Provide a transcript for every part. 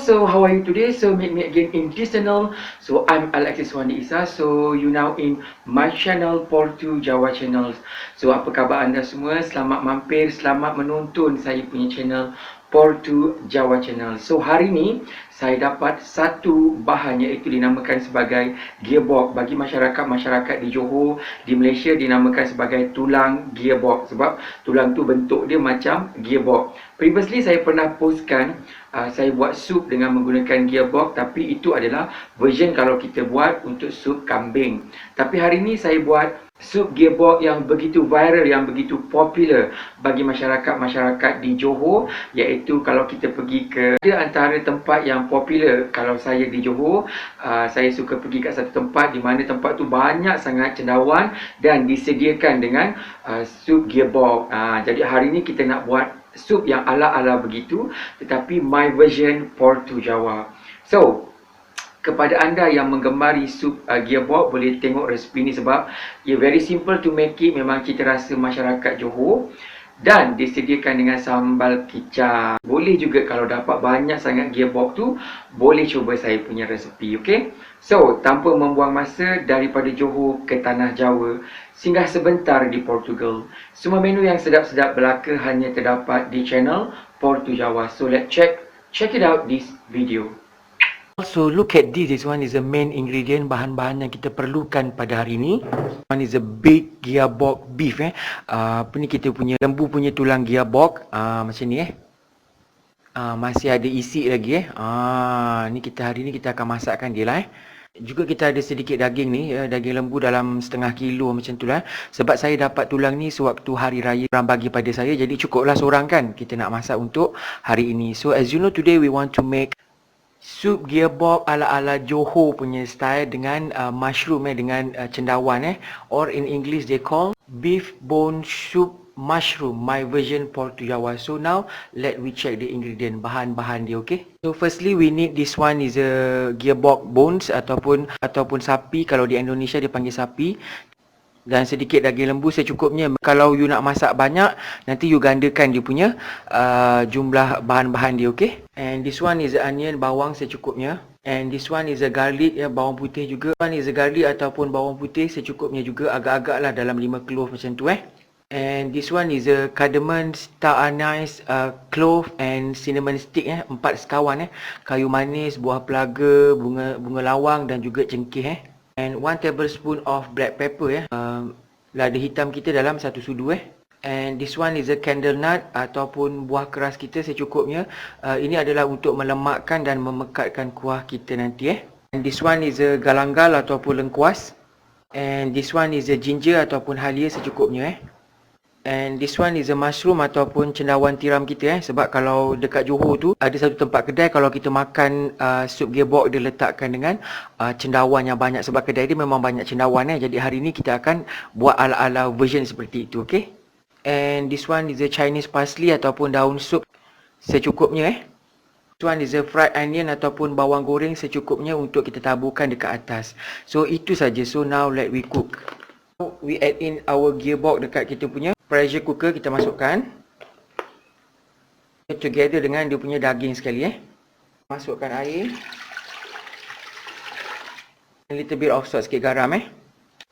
so how are you today? So meet me again in this channel. So I'm Alexis Wandi Isa. So you now in my channel Portu Jawa Channels. So apa khabar anda semua? Selamat mampir, selamat menonton saya punya channel Portu Jawa Channel. So hari ni saya dapat satu bahan iaitu dinamakan sebagai gearbox. Bagi masyarakat di Johor, di Malaysia dinamakan sebagai tulang gearbox sebab tulang tu bentuk dia macam gearbox. Previously saya pernah postkan saya buat sup dengan menggunakan gearbox, tapi itu adalah version kalau kita buat untuk sup kambing. Tapi hari ini saya buat sup gearbox yang begitu viral, yang begitu popular bagi masyarakat di Johor, iaitu kalau kita pergi ke antara tempat yang popular. Kalau saya di Johor, saya suka pergi kat satu tempat di mana tempat tu banyak sangat cendawan dan disediakan dengan sup gearbox. Jadi hari ini kita nak buat sup yang ala-ala begitu, tetapi my version Portu Jawa. So kepada anda yang menggemari sup gearbox, boleh tengok resipi ni sebab ia very simple to make it. Memang cita rasa masyarakat Johor dan disediakan dengan sambal kicap. Boleh juga kalau dapat banyak sangat gearbox tu, boleh cuba saya punya resipi, okey? So tanpa membuang masa, daripada Johor ke tanah Jawa, singgah sebentar di Portugal. Semua menu yang sedap-sedap belaka hanya terdapat di channel Portu Jawa. So let's check it out this video. Also look at this. This one is the main ingredient, bahan-bahan yang kita perlukan pada hari ini. One is a big gearbox beef. Apa ni, kita punya lembu punya tulang gearbox. Macam ni masih ada isi lagi. Ni hari ni kita akan masakkan dia lah. Juga kita ada sedikit daging ni, daging lembu dalam setengah kilo macam tu lah. Sebab saya dapat tulang ni sewaktu hari raya, orang bagi pada saya, jadi cukuplah seorang kan kita nak masak untuk hari ini. So as you know, today we want to make sup gearbox ala-ala Johor punya style dengan mushroom dengan cendawan or in English they call beef bone soup mushroom, my version Portu Jawa. So now let we check the ingredient, bahan-bahan dia, okay? So firstly we need, this one is a gearbox bones ataupun sapi. Kalau di Indonesia dia panggil sapi. Dan sedikit daging lembu secukupnya. Kalau you nak masak banyak, nanti you gandakan dia punya jumlah bahan-bahan dia, okay? And this one is onion, bawang secukupnya. And this one is a garlic, bawang putih juga. This one is a garlic ataupun bawang putih secukupnya juga. Agak-agak lah dalam 5 clove macam tu And this one is a cardamom, star anise, clove and cinnamon stick 4 sekawan kayu manis, buah pelaga, bunga lawang dan juga cengkeh And 1 tablespoon of black pepper lada hitam kita dalam 1 sudu And this one is a candle nut ataupun buah keras kita secukupnya. Ini adalah untuk melemakkan dan memekatkan kuah kita nanti And this one is a galanggal ataupun lengkuas. And this one is a ginger ataupun halia secukupnya And this one is a mushroom ataupun cendawan tiram kita Sebab kalau dekat Johor tu ada satu tempat kedai, kalau kita makan sup gearbox, dia letakkan dengan cendawan yang banyak. Sebab kedai dia memang banyak cendawan Jadi hari ni kita akan buat ala-ala version seperti itu, okay? And this one is a Chinese parsley ataupun daun sup secukupnya This one is a fried onion ataupun bawang goreng secukupnya untuk kita taburkan dekat atas. So itu saja. So now let we cook. We add in our gearbox dekat kita punya pressure cooker, kita masukkan together dengan dia punya daging sekali Masukkan air, a little bit of salt, sikit garam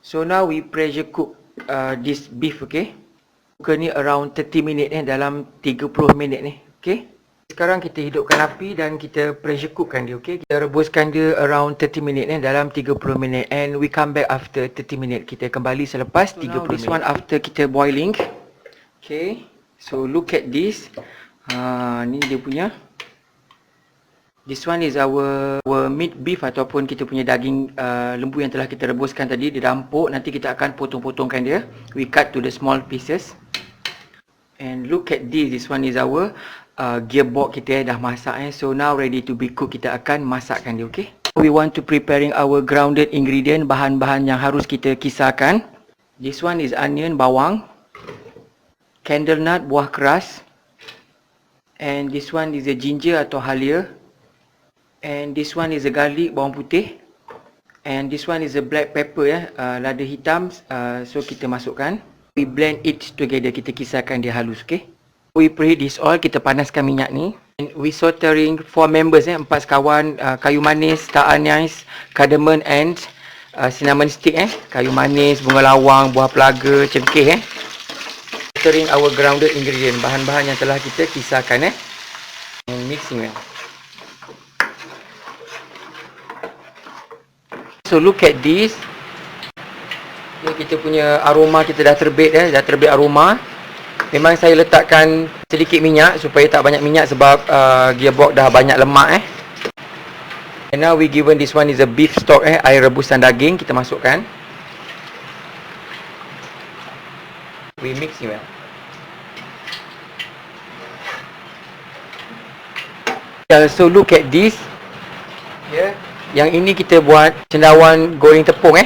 So now we pressure cook this beef, okay? Cooker ni around 30 minit dalam 30 minit okay? Sekarang kita hidupkan api dan kita pressure cookkan dia, okay? Kita rebuskan dia around 30 minit dalam 30 minit and we come back after 30 minit. Kita kembali selepas 30 minit. This one after kita boiling. Okay. So look at this. Ni dia punya. This one is our meat beef ataupun kita punya daging lembu yang telah kita rebuskan tadi. Dia dah empuk. Nanti kita akan potong-potongkan dia. We cut to the small pieces. And look at this. This one is our gearbox kita dah masak So now ready to be cooked. Kita akan masakkan dia, okay? We want to preparing our grounded ingredient, bahan-bahan yang harus kita kisarkan. This one is onion, bawang, candle nut, buah keras. And this one is a ginger atau halia. And this one is a garlic, bawang putih. And this one is a black pepper lada hitam. So kita masukkan. We blend it together, kita kisarkan dia halus, okay? We preheat this oil, kita panaskan minyak ni. We sautering 4 members 4 sekawan, kayu manis, star anise, cardamom and cinnamon stick kayu manis, bunga lawang, buah pelaga, cengkeh sautering our grounded ingredient, bahan-bahan yang telah kita kisarkan and mixing well. So look at this. Ni kita punya aroma kita dah terbit dah terbit aroma. Memang saya letakkan sedikit minyak supaya tak banyak minyak sebab gearbox dah banyak lemak And now we given this one is a beef stock air rebusan daging kita masukkan. We mix it well. So look at this. Yang ini kita buat cendawan goreng tepung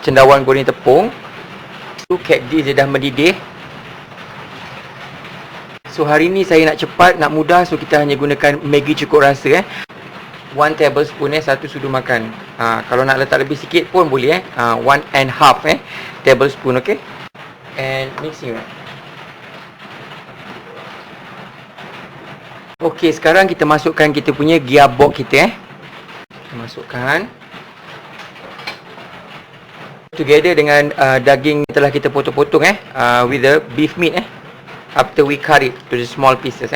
cendawan goreng tepung. Look at this, dia dah mendidih. So hari ni saya nak cepat, nak mudah, so kita hanya gunakan Maggi cukup rasa 1 tablespoon 1 sudu makan. Kalau nak letak lebih sikit pun boleh 1.5 tablespoon, okay? And mixing. Okay, sekarang kita masukkan kita punya gearbox kita Kita masukkan together dengan daging yang telah kita potong-potong with the beef meat after we cut it to the small pieces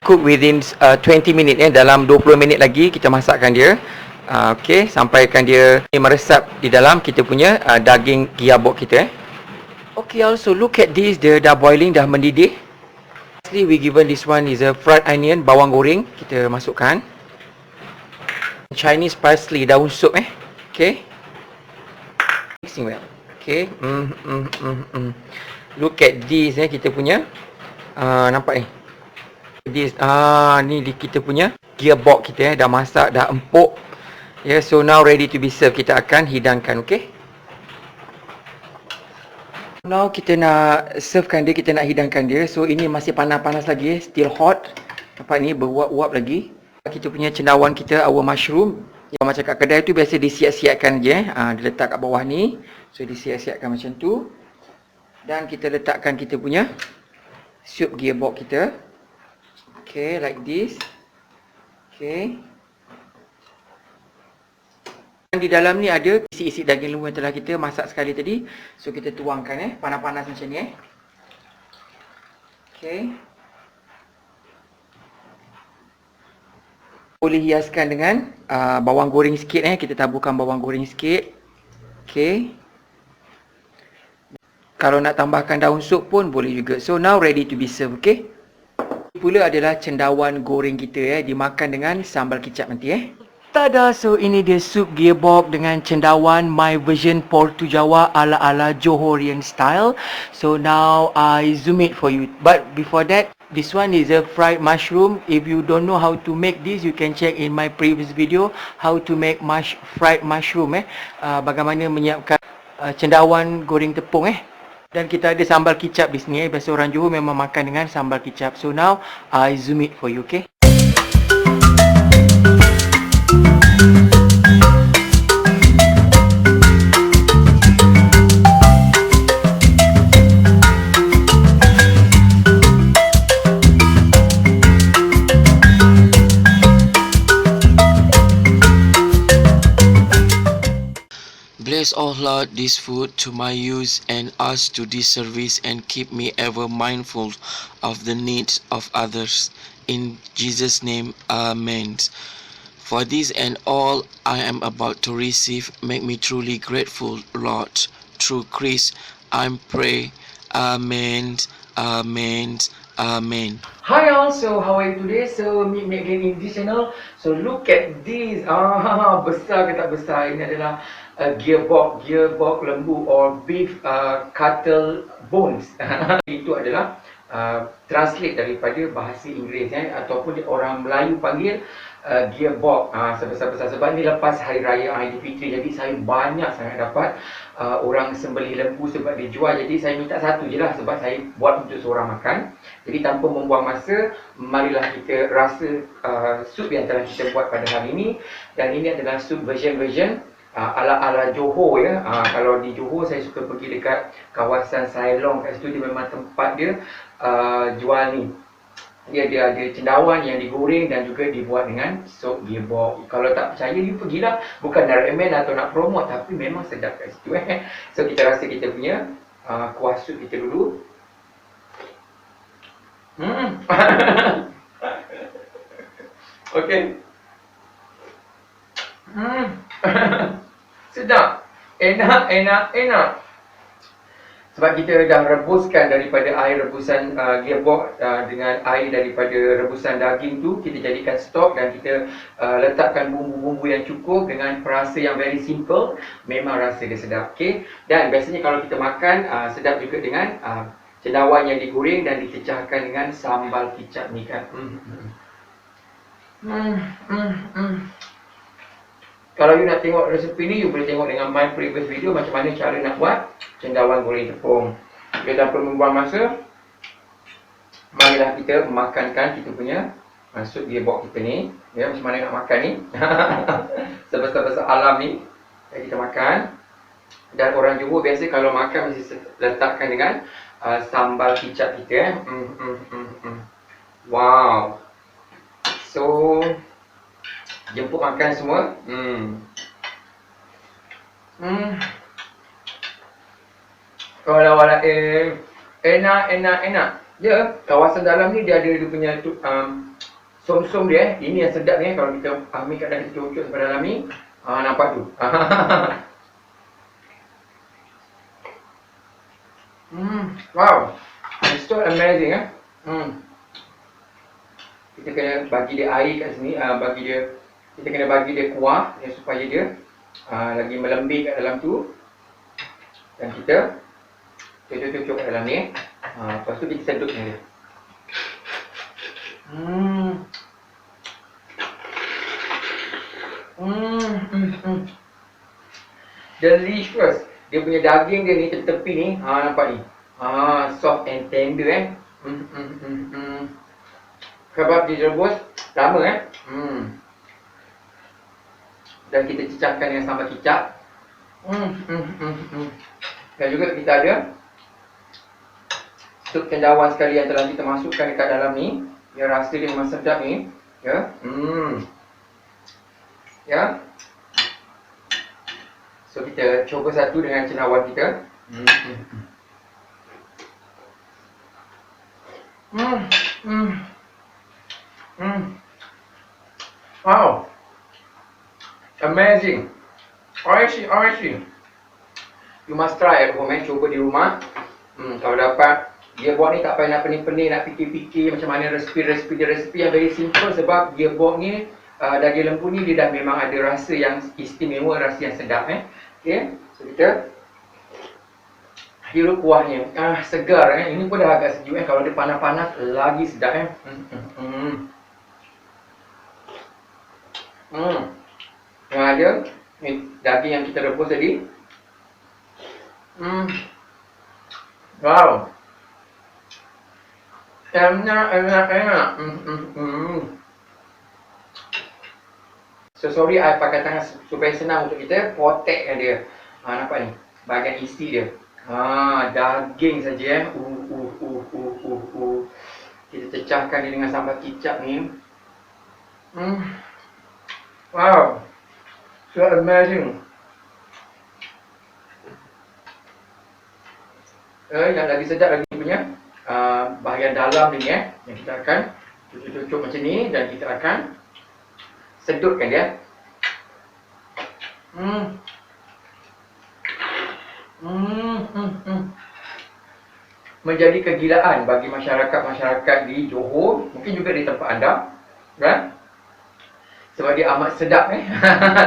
cook within 20 minit dalam 20 minit lagi kita masakkan dia. Okay, sampaikan dia meresap di dalam kita punya daging gearbox kita Okay, also look at this, dia dah boiling, dah mendidih. Lastly, we given this one is a fried onion, bawang goreng kita masukkan. Chinese parsley, daun sup Okay. Mixing well. Okay. Look at this kita punya nampak this ni kita punya gearbox kita dah masak, dah empuk. So now ready to be served. Kita akan hidangkan, okay? Now kita nak servekan dia, kita nak hidangkan dia. So ini masih panas-panas lagi still hot. Nampak ni beruap-uap lagi. Kita punya cendawan kita, our mushroom. Yang macam kat kedai tu biasa disiap-siapkan je diletak kat bawah ni. So disiap-siapkan macam tu. Dan kita letakkan kita punya sup gearbox kita. Okay, like this. Okay. Dan di dalam ni ada isi-isi daging lembu yang telah kita masak sekali tadi. So kita tuangkan panas-panas macam ni Okay. Boleh hiaskan dengan bawang goreng sikit kita taburkan bawang goreng sikit. Okay. Kalau nak tambahkan daun sup pun boleh juga. So now ready to be served, okay? Pula adalah cendawan goreng kita dimakan dengan sambal kicap nanti Tada, so ini dia sup gearbox dengan cendawan my version Portu Jawa ala-ala Johorian style. So now I zoom it for you. But before that, this one is a fried mushroom. If you don't know how to make this, you can check in my previous video how to make fried mushroom bagaimana menyiapkan cendawan goreng tepung Dan kita ada sambal kicap di sini biasa orang Johor memang makan dengan sambal kicap. So now I zoom it for you, okay? Bless, O Lord, this food to my use and us to this service, and keep me ever mindful of the needs of others. In Jesus' name, Amen. For this and all I am about to receive, make me truly grateful, Lord. Through Christ, I pray. Amen. Amen. Amen. Hi all, so how are you today? So me again in this channel. So look at this. Besar ke tak besar? Ini adalah gearbox lembu or beef cattle bones. Itu adalah translate daripada bahasa Inggeris ataupun orang Melayu panggil gearbox sebesar-besar. Sebab ni lepas hari raya Aidilfitri, jadi saya banyak sangat dapat orang sembelih lembu sebab dijual. Jadi saya minta satu je lah sebab saya buat untuk seorang makan. Jadi tanpa membuang masa, marilah kita rasa sup yang telah kita buat pada hari ini. Dan ini adalah sup version ala-ala Johor ya. Kalau di Johor saya suka pergi dekat kawasan Sailong, kat situ dia memang tempat dia jual ni. Dia ada cendawan yang digoreng dan juga dibuat dengan sop gearbox. Kalau tak percaya, you pergilah. Bukan nak recommend atau nak promote, tapi memang sedap kat situ So kita rasa kita punya kuah sup kita dulu. Okay. Sedap. Enak. Sebab kita dah rebuskan daripada air rebusan gearbox dengan air daripada rebusan daging tu, kita jadikan stok dan kita letakkan bumbu-bumbu yang cukup dengan perasa yang very simple. Memang rasa dia sedap. Okay? Dan biasanya kalau kita makan, sedap juga dengan cendawan yang digoreng dan dicecahkan dengan sambal kicap ni kan. Kalau you nak tengok resepi ni, you boleh tengok dengan my previous video macam mana cara nak buat cendawan goreng tepung. Okay, tanpa membuang masa, marilah kita makankan kita punya sup gearbox kita ni. Ya, macam mana nak makan ni. Sebesar-besar alam ni. Okay, kita makan. Dan orang Johor biasa kalau makan mesti letakkan dengan sambal kicap kita. Wow. So jemput makan semua. Kalau wala enak. Ya, kawasan dalam ni dia ada dia punya som-som dia. Ini yang sedap ni kalau kita ambil kadang kita ucuk sampai dalam ni. Nampak tu. Wow. It's so amazing Kita kena bagi dia air kat sini, kita kena bagi dia kuah ya, supaya dia lagi melembik kat dalam tu. Dan kita cucuk kat dalam ni. Lepas tu kita sedut dia. Delicious. Dia punya daging dia ni tepi ni, nampak ni. Soft and tender Kebab direbus lama Dan kita cecahkan dengan sambal kicap. Dan juga kita ada sup cendawan sekali yang telah kita masukkan dekat dalam ni. Ya, rasa dia memang sedap ni. Ya. Ya. So kita cuba satu dengan cendawan kita. Wow. Amazing. Oishi. You must try at home, cuba di rumah. Kalau dapat gearbox ni tak payah nak pening-pening, nak fikir-fikir macam mana resepi yang very simple. Sebab gearbox ni daging lembu ni dia dah memang ada rasa yang istimewa, rasa yang sedap Okay. So kita hirup kuahnya. Segar Ini pun dah agak sejuk Kalau dia panas-panas lagi sedap Yang ada ni daging yang kita rebus tadi. Wow. Enak. So sorry I pakai tangan supaya senang untuk kita potekkan dia. Nampak ni bahagian isi dia. Daging saja Kita cecahkan dia dengan sambal kicap ni. Wow. So amazing. Yang lagi sedap lagi punya bahagian dalam ni yang kita akan cucuk macam ni dan kita akan sedutkan dia. Menjadi kegilaan bagi masyarakat di Johor, mungkin juga di tempat anda, kan? Sebab dia amat sedap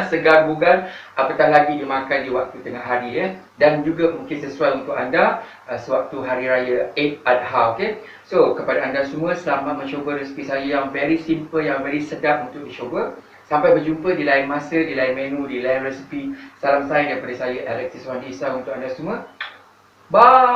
segar bugar, apatah lagi dimakan di waktu tengah hari dan juga mungkin sesuai untuk anda sewaktu hari raya Eid Adha. So kepada anda semua, selamat mencuba resepi saya yang very simple, yang very sedap untuk dicuba. Sampai berjumpa di lain masa, di lain menu, di lain resepi. Salam sayang daripada saya, Alexis Wandi Isa, untuk anda semua. Bye.